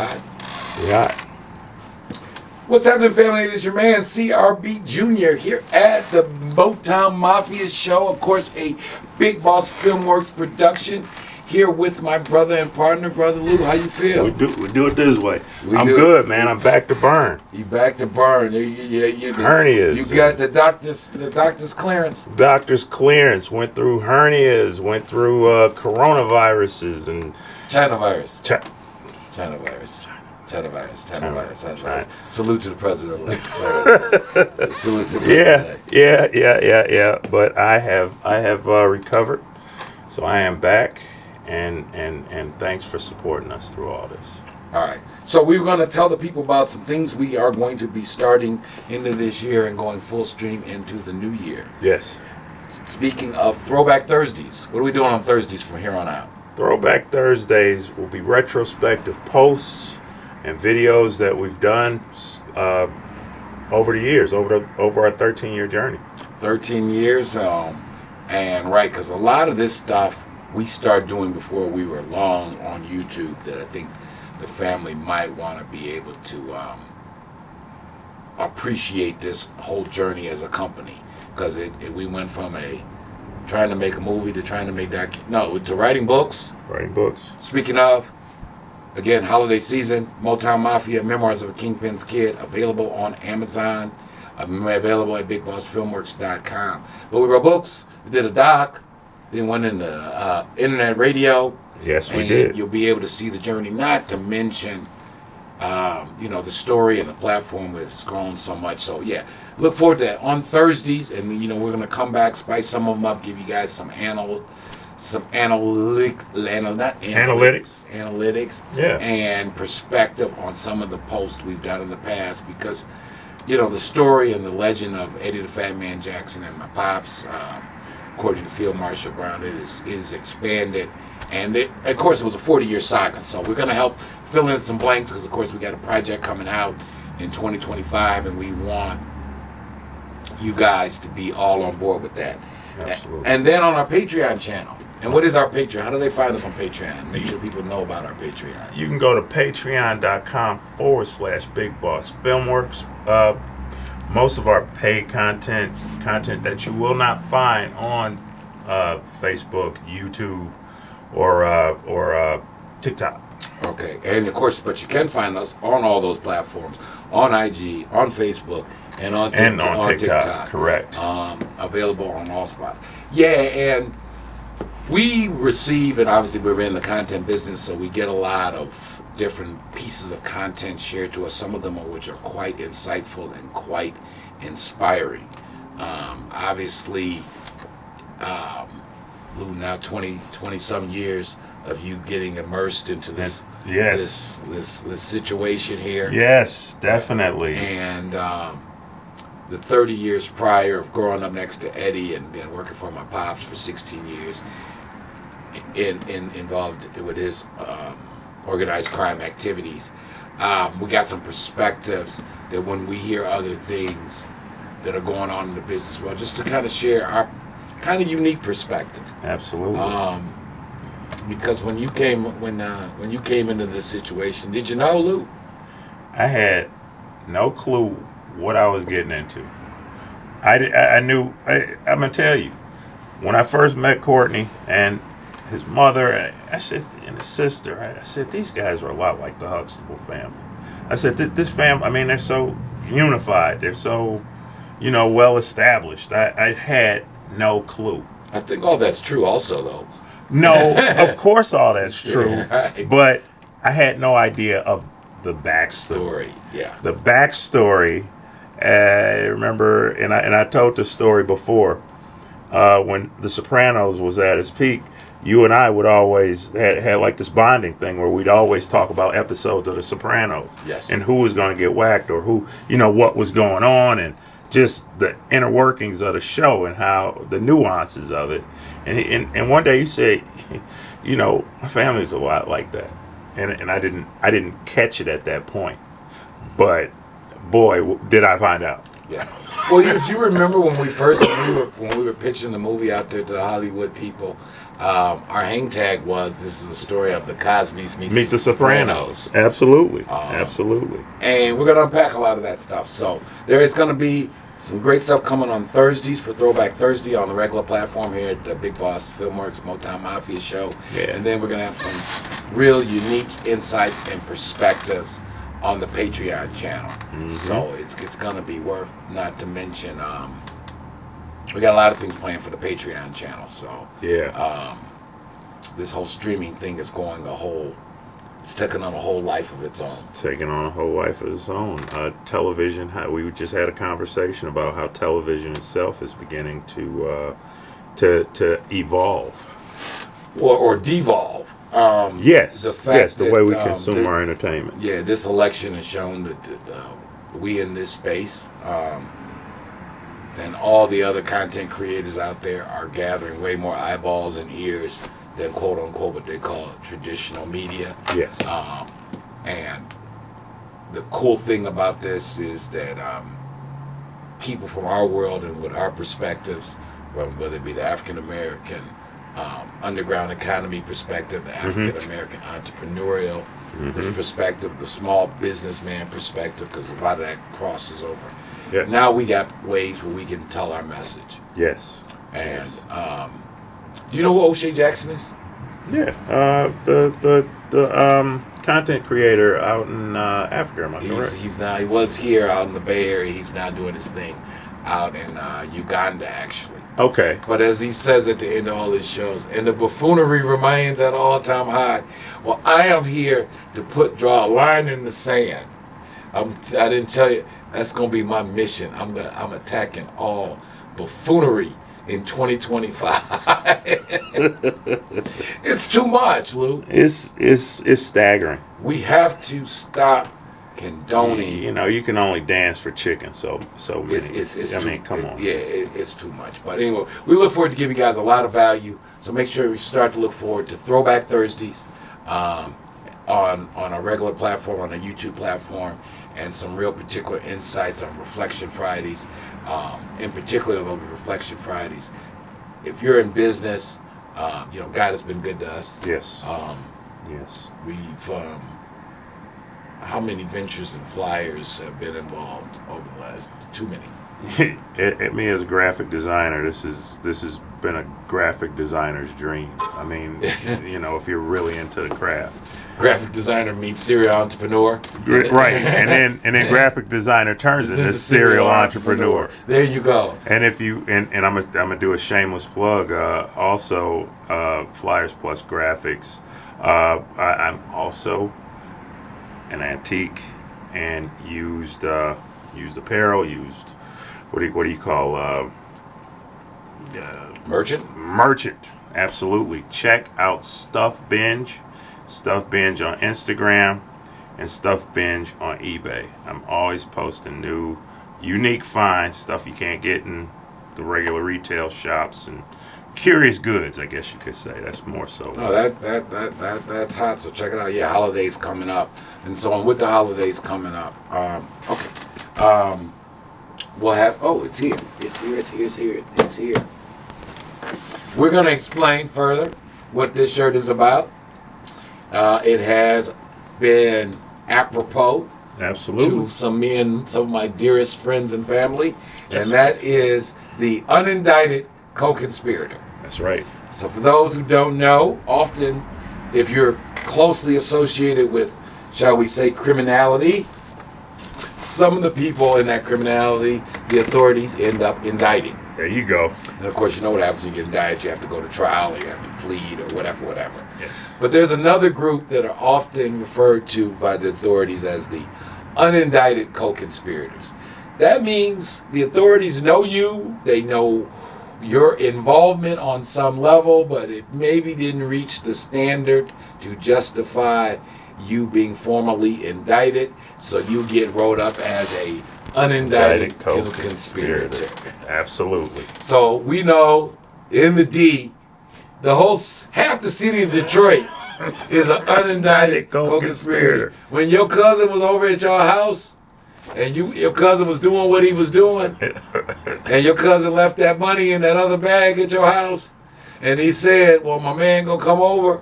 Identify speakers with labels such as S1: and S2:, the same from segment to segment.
S1: hot.
S2: We hot.
S1: What's happening, family? It is your man, CRB Jr. here at the Motown Mafia Show. Of course, a Big Boss Filmworks production. Here with my brother and partner, Brother Lou. How you feel?
S2: We do it this way. I'm good, man. I'm back to burn.
S1: You back to burn.
S2: Hernias.
S1: You got the doctor's clearance.
S2: Doctor's clearance. Went through hernias. Went through coronaviruses and
S1: China virus.
S2: China
S1: virus.
S2: Salute
S1: to the president. Salute to the president.
S2: Yeah. But I have recovered, so I am back. And thanks for supporting us through all this.
S1: All right. So we're going to tell the people about some things we are going to be starting into this year and going full stream into the new year.
S2: Yes.
S1: Speaking of Throwback Thursdays, what are we doing on Thursdays from here on out?
S2: Throwback Thursdays will be retrospective posts and videos that we've done over the years, over our 13-year journey. 13
S1: years, and right, because a lot of this stuff we started doing before we were long on YouTube that I think the family might want to be able to appreciate this whole journey as a company, because we went from trying to make a movie to trying to make to writing books. Speaking of, again, holiday season, Motown Mafia, Memoirs of a Kingpin's Kid, available on Amazon, available at BigBossFilmworks.com. But we wrote books, we did a doc, then went into internet radio.
S2: Yes, we did.
S1: You'll be able to see the journey, not to mention, the story and the platform has grown so much. So, yeah, look forward to that on Thursdays. And, we're going to come back, spice some of them up, give you guys some analytics, and perspective on some of the posts we've done in the past, because, the story and the legend of Eddie the Fat Man Jackson and my pops, according to Field Marshal Brown, it is expanded, and of course it was a 40-year saga. So we're going to help fill in some blanks, because of course we got a project coming out in 2025, and we want you guys to be all on board with that.
S2: Absolutely.
S1: And then on our Patreon channel. And what is our Patreon? How do they find us on Patreon? Make sure people know about our Patreon.
S2: You can go to patreon.com/Big Boss Filmworks. Most of our paid content that you will not find on Facebook, YouTube, or TikTok.
S1: Okay, and of course, but you can find us on all those platforms, on IG, on Facebook, and on TikTok.
S2: Correct.
S1: Available on all spots. Yeah, and we receive, and obviously we're in the content business, so we get a lot of different pieces of content shared to us, some of them which are quite insightful and quite inspiring. Obviously, Lou, now 20 some years of you getting immersed into this situation here.
S2: Yes, definitely.
S1: And the 30 years prior of growing up next to Eddie and then working for my pops for 16 years, involved with his organized crime activities. We got some perspectives that when we hear other things that are going on in the business world, just to kind of share our kind of unique perspective.
S2: Absolutely.
S1: Because when you came into this situation, did you know, Lou?
S2: I had no clue what I was getting into. I knew. I'm gonna tell you, when I first met Courtney and his mother, I said, and his sister, I said, these guys are a lot like the Huxtable family. I said, this family, I mean, they're so unified. They're so, well established. I had no clue.
S1: I think all that's true also, though.
S2: No, of course all that's true.
S1: Right.
S2: But I had no idea of the backstory.
S1: Yeah.
S2: The backstory, I remember, and I told this story before, when The Sopranos was at its peak, you and I would always had like this bonding thing where we'd always talk about episodes of The Sopranos.
S1: Yes.
S2: And who was going to get whacked, or who, what was going on, and just the inner workings of the show and how the nuances of it. And one day you say, my family's a lot like that. And I didn't catch it at that point. But boy, did I find out.
S1: Yeah. Well, if you remember when we were pitching the movie out there to the Hollywood people, our hang tag was, this is a story of the Cosby's
S2: Meet the Sopranos. Absolutely. Absolutely.
S1: And we're going to unpack a lot of that stuff. So there is going to be some great stuff coming on Thursdays for Throwback Thursday on the regular platform here at the Big Boss Filmworks Motown Mafia show.
S2: Yeah.
S1: And then we're going to have some real unique insights and perspectives on the Patreon channel. So it's going to be worth, not to mention, we got a lot of things planned for the Patreon channel. So
S2: yeah,
S1: this whole streaming thing is going it's taking on a whole life of its own.
S2: It's taking on a whole life of its own. Television, we just had a conversation about how television itself is beginning to evolve.
S1: Or devolve.
S2: The way we consume our entertainment.
S1: Yeah, this election has shown that we in this space and all the other content creators out there are gathering way more eyeballs and ears than quote unquote what they call traditional media.
S2: Yes.
S1: And the cool thing about this is that people from our world and with our perspectives, whether it be the African American underground economy perspective, the African American entrepreneurial perspective, the small businessman perspective, because a lot of that crosses over.
S2: Yes.
S1: Now we got ways where we can tell our message.
S2: Yes.
S1: And do you know who O'Shea Jackson is?
S2: Yeah. The content creator out in Africa, am I correct?
S1: He was here out in the Bay Area. He's now doing his thing out in Uganda, actually.
S2: Okay.
S1: But as he says at the end of all his shows, and the buffoonery remains at all-time high. Well, I am here to draw a line in the sand. I didn't tell you, that's going to be my mission. I'm attacking all buffoonery in 2025. It's too much, Lou.
S2: It's staggering.
S1: We have to stop condoning.
S2: You can only dance for chicken. So many. Come on.
S1: Yeah, it's too much. But anyway, we look forward to giving you guys a lot of value. So make sure we start to look forward to Throwback Thursdays on our regular platform, on the YouTube platform, and some real particular insights on Reflection Fridays. In particular, there'll be Reflection Fridays. If you're in business, God has been good to us.
S2: Yes.
S1: Yes. We've how many ventures and flyers have been involved over the last? Too many.
S2: At me as a graphic designer, this has been a graphic designer's dream. I mean, if you're really into the craft.
S1: Graphic designer meets serial entrepreneur.
S2: Right, and then graphic designer turns into serial entrepreneur.
S1: There you go.
S2: And if you and I'm gonna do a shameless plug. Also, Flyers Plus Graphics. I'm also an antique and used apparel. Used what do you call merchant? Absolutely. Check out Stuff Binge on Instagram, and Stuff Binge on eBay. I'm always posting new, unique finds, stuff you can't get in the regular retail shops, and curious goods, I guess you could say. That's more so.
S1: No, that's hot. So check it out. Yeah, holidays coming up, and so on. With the holidays coming up, we'll have. Oh, it's here. It's here. We're gonna explain further what this shirt is about. It has been apropos
S2: Absolutely.
S1: to some of my dearest friends and family, and that is the unindicted co-conspirator.
S2: That's right.
S1: So for those who don't know, often if you're closely associated with, shall we say, criminality, some of the people in that criminality, the authorities end up indicting.
S2: There you go.
S1: And of course, you know what happens when you get indicted. You have to go to trial, or you have to plead, or whatever.
S2: Yes.
S1: But there's another group that are often referred to by the authorities as the unindicted co-conspirators. That means the authorities know you, they know your involvement on some level, but it maybe didn't reach the standard to justify you being formally indicted, so you get wrote up as a unindicted co-conspirator.
S2: Absolutely.
S1: So we know in the D, half the city of Detroit is an unindicted co-conspirator. When your cousin was over at your house and your cousin was doing what he was doing and your cousin left that money in that other bag at your house And he said, well, my man gonna come over.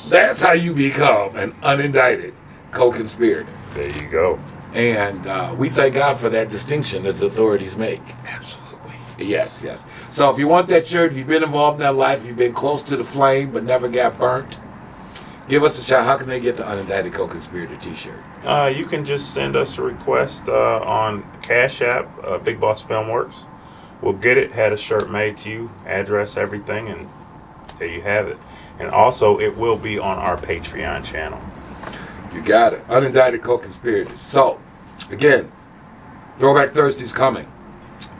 S1: That's how you become an unindicted co-conspirator.
S2: There you go.
S1: And we thank God for that distinction that the authorities make.
S2: Absolutely.
S1: Yes, yes. So if you want that shirt, if you've been involved in that life, you've been close to the flame but never got burnt, give us a shout. How can they get the unindicted co-conspirator t-shirt?
S2: You can just send us a request on Cash App, Big Boss Filmworks. We'll get it, had a shirt made to you, address, everything, and there you have it. And also, it will be on our Patreon channel.
S1: You got it. Unindicted co-conspirators. So, again, Throwback Thursday's coming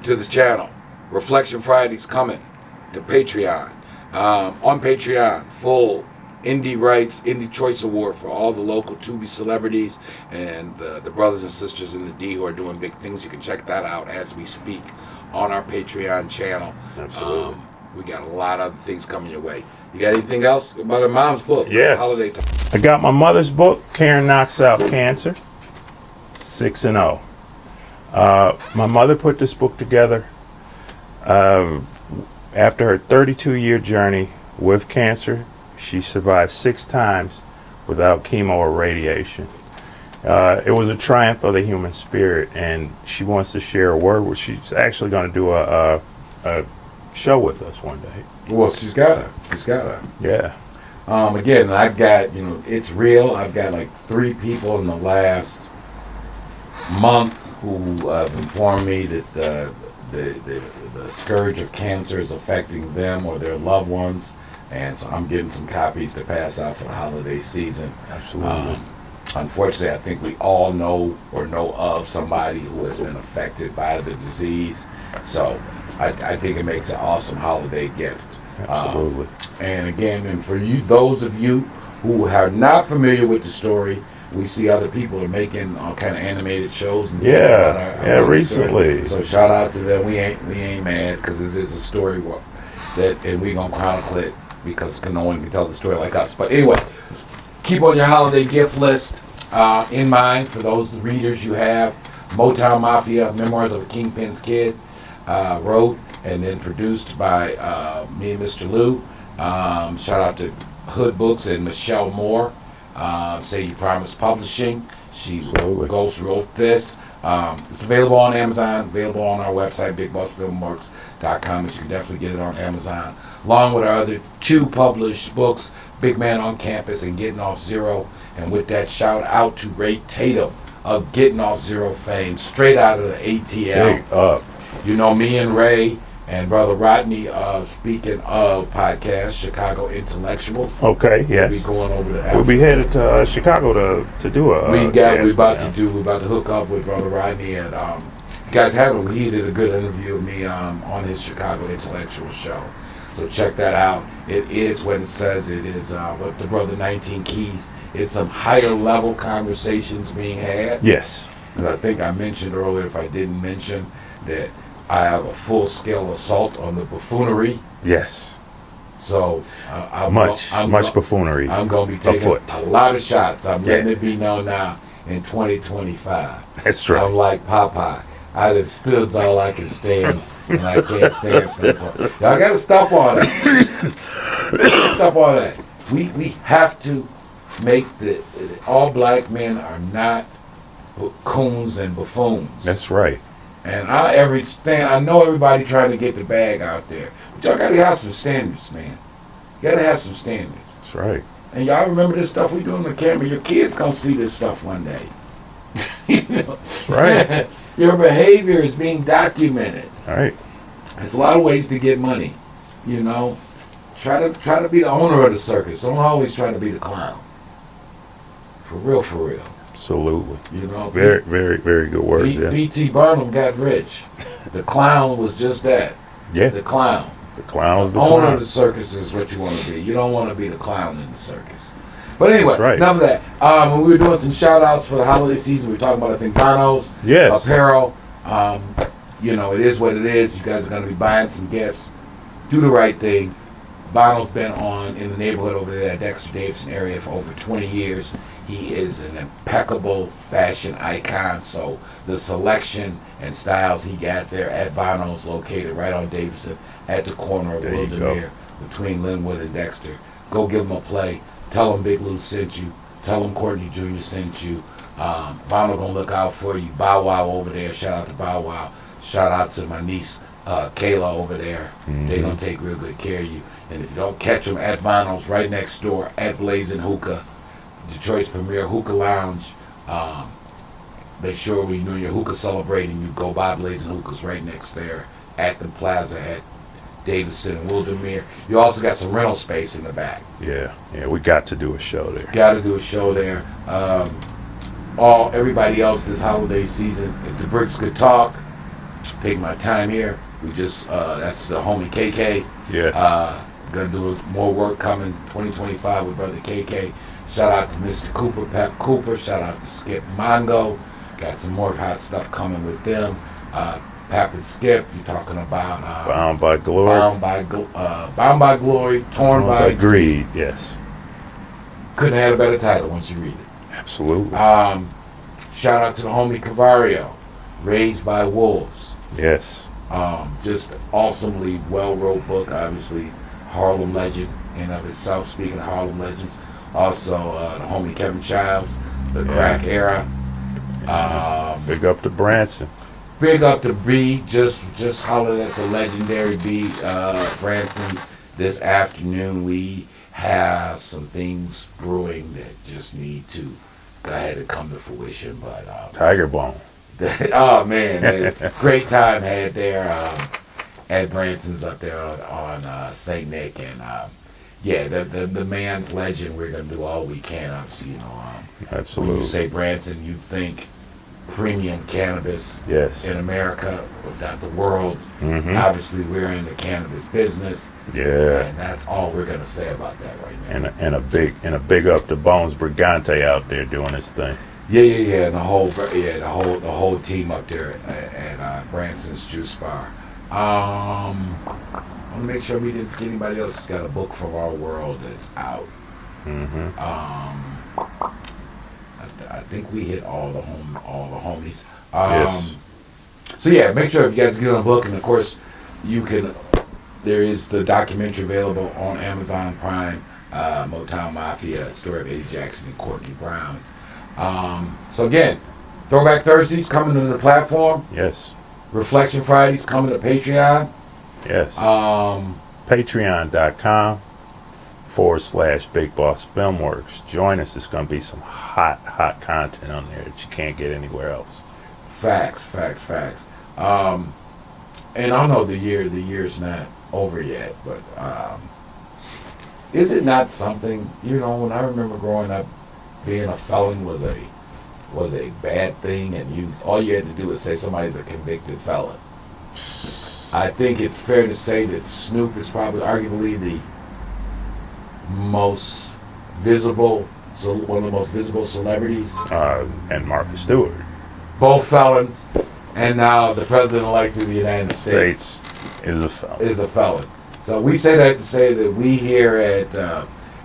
S1: to this channel. Reflection Friday's coming to Patreon. On Patreon, full Indie Rights, Indie Choice Award for all the local Tubi celebrities and the brothers and sisters in the D who are doing big things. You can check that out as we speak on our Patreon channel.
S2: Absolutely.
S1: We got a lot of other things coming your way. You got anything else about her mom's book?
S2: Yes.
S1: Holiday time.
S2: I got my mother's book, Karen Knocks Out Cancer, 6-0. My mother put this book together after her 32-year journey with cancer. She survived 6 times without chemo or radiation. It was a triumph of the human spirit, and she wants to share a word with. She's actually going to do a show with us one day.
S1: Well, she's got her.
S2: Yeah.
S1: Again, I've got, it's real. I've got like 3 people in the last month who informed me that the scourge of cancer is affecting them or their loved ones. And so I'm getting some copies to pass out for the holiday season.
S2: Absolutely.
S1: Unfortunately, I think we all know or know of somebody who has been affected by the disease. So I think it makes an awesome holiday gift.
S2: Absolutely.
S1: And again, and for you, those of you who are not familiar with the story, we see other people are making all kind of animated shows and things about our
S2: recently.
S1: Story. So shout out to them. We ain't mad because this is a story and we gonna chronicle it because no one can tell the story like us. But anyway, keep on your holiday gift list in mind for those readers you have. Motown Mafia: Memoirs of a Kingpin's Kid, wrote and then produced by me and Mr. Lou. Shout out to Hood Books and Michelle Moore. Say You Promise Publishing. She wrote this. It's available on Amazon, available on our website, BigBossFilmworks.com, but you can definitely get it on Amazon, along with our other 2 published books, Big Man on Campus and Getting Off Zero. And with that, shout out to Ray Tatum of Getting Off Zero fame, straight out of the ATL.
S2: Big up.
S1: Me and Ray and Brother Rodney, speaking of podcasts, Chicago Intellectual.
S2: Okay, yes.
S1: We'll be going over to Africa.
S2: We'll be headed to Chicago to do a.
S1: We're about to hook up with Brother Rodney, and you guys have him. He did a good interview with me on his Chicago Intellectual show. So check that out. It is what it says. It is what the Brother 19 Keys. It's some higher level conversations being had.
S2: Yes.
S1: Because I think I mentioned earlier, if I didn't mention, that I have a full-scale assault on the buffoonery.
S2: Yes.
S1: So
S2: much buffoonery.
S1: I'm going to be taking a lot of shots. I'm letting it be known now in 2025.
S2: That's right.
S1: I'm like Popeye. I just stood all I can stand, and I can't stand stuff. Y'all got to stop all that. Stop all that. We have to make all black men are not coons and buffoons.
S2: That's right.
S1: And I know everybody trying to get the bag out there. But y'all gotta have some standards, man. You gotta have some standards.
S2: That's right.
S1: And y'all remember this stuff we do on the camera. Your kids gonna see this stuff one day.
S2: That's right.
S1: Your behavior is being documented.
S2: All right.
S1: There's a lot of ways to get money. Try to be the owner of the circus. Don't always try to be the clown. For real, for real.
S2: Absolutely.
S1: Very,
S2: very, very good words.
S1: P.T. Barnum got rich. The clown was just that.
S2: Yeah.
S1: The clown.
S2: The clown was the
S1: owner
S2: clown.
S1: of the circus is what you want to be. You don't want to be the clown in the circus. But anyway,
S2: right.
S1: Enough of that. When we were doing some shout outs for the holiday season, we were talking about, I think, Bono's apparel. It is what it is. You guys are going to be buying some gifts. Do the right thing. Vinyls been on in the neighborhood over there at Dexter Davidson area for over 20 years. He is an impeccable fashion icon. So the selection and styles he got there at Vinyls, located right on Davidson at the corner of Wildermere between Linwood and Dexter. Go give him a play. Tell him Big Lou sent you. Tell him Courtney Jr. sent you. Vinyl gonna look out for you. Bow Wow over there. Shout out to Bow Wow. Shout out to my niece Kayla over there. They gonna take real good care of you. And if you don't catch them at Vinyls, right next door at Blazing Hookah, Detroit's premier hookah lounge. Make sure when you're doing your hookah celebrating, you go by Blazing Hookahs right next there at the plaza at Davidson and Wildermere. You also got some rental space in the back.
S2: Yeah, we got to do a show there.
S1: Got to do a show there. Everybody else this holiday season, if the bricks could talk, take my time here. We just, that's the homie KK.
S2: Yeah.
S1: Gonna do more work coming 2025 with brother KK. Shout out to Mr. Cooper, Pep Cooper. Shout out to Skip Mongo. Got some more hot stuff coming with them. Pap and Skip, you're talking about
S2: Bound by Glory.
S1: Bound by Glory, Torn by
S2: Greed. Yes.
S1: Couldn't have had a better title once you read it.
S2: Absolutely.
S1: Shout out to the homie Cavario, Raised by Wolves.
S2: Yes.
S1: Just awesomely well-wrote book. Obviously, Harlem legend in and of itself. Speaking of Harlem legends, also the homie Kevin Childs, the crack era.
S2: Big up to Branson.
S1: Big up to B. Just hollered at the legendary B. Branson this afternoon. We have some things brewing that just need to go ahead and come to fruition. But
S2: Tiger Bone.
S1: Oh man, great time had there at Branson's up there on St. Nick, and the man's legend. We're gonna do all we can. Obviously,
S2: Absolutely.
S1: When you say Branson, you think premium cannabis in America, if not the world. Obviously, we're in the cannabis business.
S2: Yeah.
S1: And that's all we're gonna say about that right now.
S2: And a big up to Bones Brigante out there doing his thing.
S1: Yeah, and the whole team up there at Branson's Juice Bar. I want to make sure we didn't forget anybody else that's got a book from our world that's out. I think we hit all the homies.
S2: Yes.
S1: So yeah, make sure if you guys get on a book, and of course you can. There is the documentary available on Amazon Prime, Motown Mafia, story of Eddie Jackson and Courtney Brown. So again, Throwback Thursdays coming to the platform.
S2: Yes.
S1: Reflection Fridays coming to Patreon.
S2: Yes. Patreon.com/Big Boss Filmworks. Join us. It's going to be some hot content on there that you can't get anywhere else.
S1: Facts. And I know the year's not over yet, but is it not something, when I remember growing up, being a felon was a bad thing, and all you had to do was say somebody's a convicted felon. I think it's fair to say that Snoop is probably arguably the most visible, one of the most visible celebrities.
S2: And Martha Stewart.
S1: Both felons, and now the president-elect of the United States
S2: is a felon.
S1: So we say that to say that we here at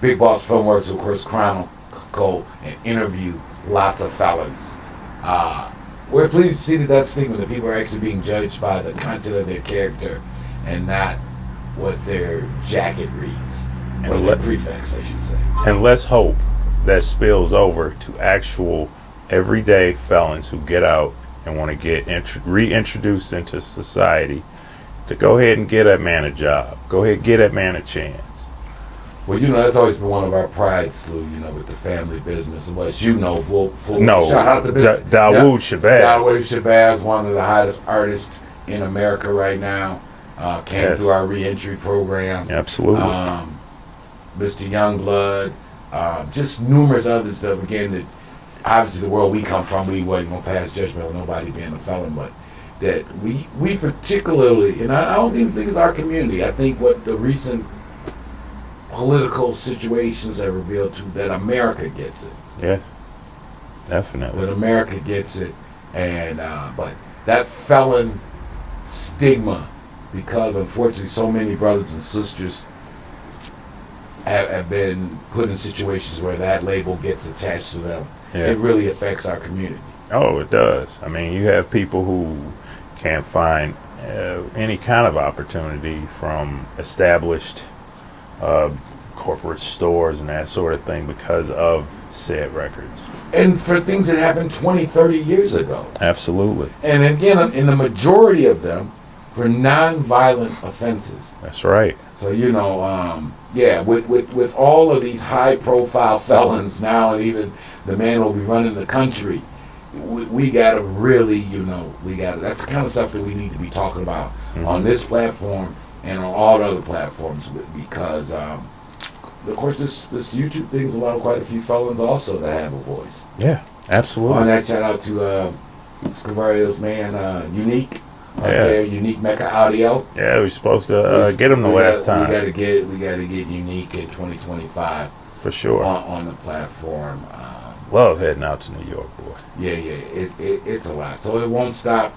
S1: Big Boss Filmworks, of course, chronicle and interview lots of felons. We're pleased to see that stigma, that people are actually being judged by the content of their character and not what their jacket reads, or their prefix, I should say.
S2: And let's hope that spills over to actual everyday felons who get out and want to get reintroduced into society, to go ahead and get that man a job. Go ahead and get that man a chance.
S1: Well, that's always been one of our prides, Lou, with the family business. And what shout out to
S2: Dawood Shabazz.
S1: Dawood Shabazz, one of the hottest artists in America right now, came through our reentry program.
S2: Absolutely.
S1: Mr. Youngblood, just numerous others that, again, that obviously the world we come from, we wasn't going to pass judgment on nobody being a felon, but that we particularly, and I don't even think it's our community, I think what the recent political situations have revealed to that America gets it.
S2: Yeah, definitely.
S1: That America gets it, and but that felon stigma, because unfortunately so many brothers and sisters have been put in situations where that label gets attached to them,
S2: Yeah.
S1: it really affects our community.
S2: Oh, it does. I mean, you have people who can't find any kind of opportunity from established corporate stores and that sort of thing because of said records.
S1: And for things that happened 20, 30 years ago.
S2: Absolutely.
S1: And again, in the majority of them, for non-violent offenses.
S2: That's right.
S1: So, you know, with all of these high-profile felons now, and even the man who'll be running the country, we got to really, that's the kind of stuff that we need to be talking about on this platform and on all the other platforms, because, of course, this YouTube thing's allowed quite a few felons also to have a voice.
S2: Yeah, absolutely.
S1: On that, shout out to Scavario's man, Unique. There, Unique Mecca Audio.
S2: Yeah, we're supposed to get him the last time.
S1: We gotta get Unique in 2025
S2: for sure
S1: on the platform.
S2: Love heading out to New York, boy.
S1: Yeah, it's a lot. So it won't stop.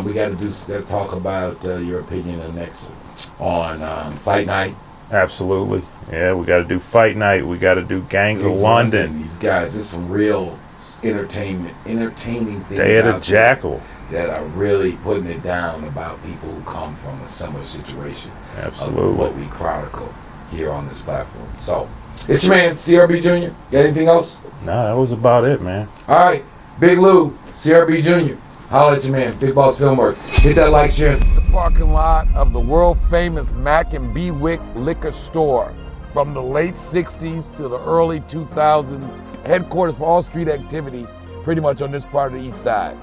S1: We got to talk about your opinion next on Fight Night.
S2: Absolutely. Yeah, we got to do Fight Night. We got to do Gangs of London.
S1: These guys, this is some real entertaining things.
S2: Day of the Jackal.
S1: That are really putting it down about people who come from a similar situation.
S2: Absolutely.
S1: Of what we chronicle here on this platform. So, it's your man, CRB Jr. Got anything else?
S2: Nah, that was about it, man.
S1: All right. Big Lou, CRB Jr. Holla at your man, Big Boss Filmworks. Hit that like, share. This is the parking lot of the world-famous Mack and Bewick liquor store. From the late 60s to the early 2000s. Headquarters for all street activity, pretty much on this part of the east side.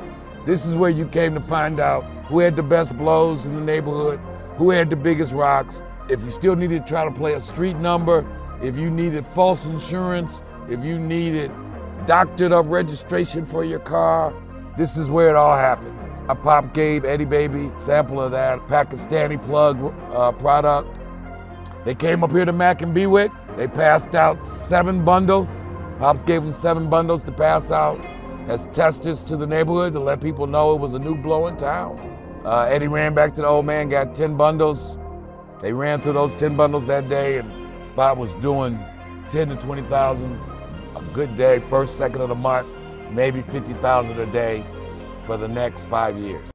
S1: This is where you came to find out who had the best blows in the neighborhood, who had the biggest rocks. If you still needed to try to play a street number, if you needed false insurance, if you needed doctored up registration for your car, this is where it all happened. My pop gave Eddie Baby a sample of that Pakistani plug product. They came up here to Mack and Bewick. They passed out 7 bundles. Pops gave them 7 bundles to pass out as testers to the neighborhood to let people know it was a new blow in town. Eddie ran back to the old man, got 10 bundles. They ran through those 10 bundles that day, and Spot was doing 10 to 20,000 a good day, first, second of the month, maybe 50,000 a day for the next 5 years.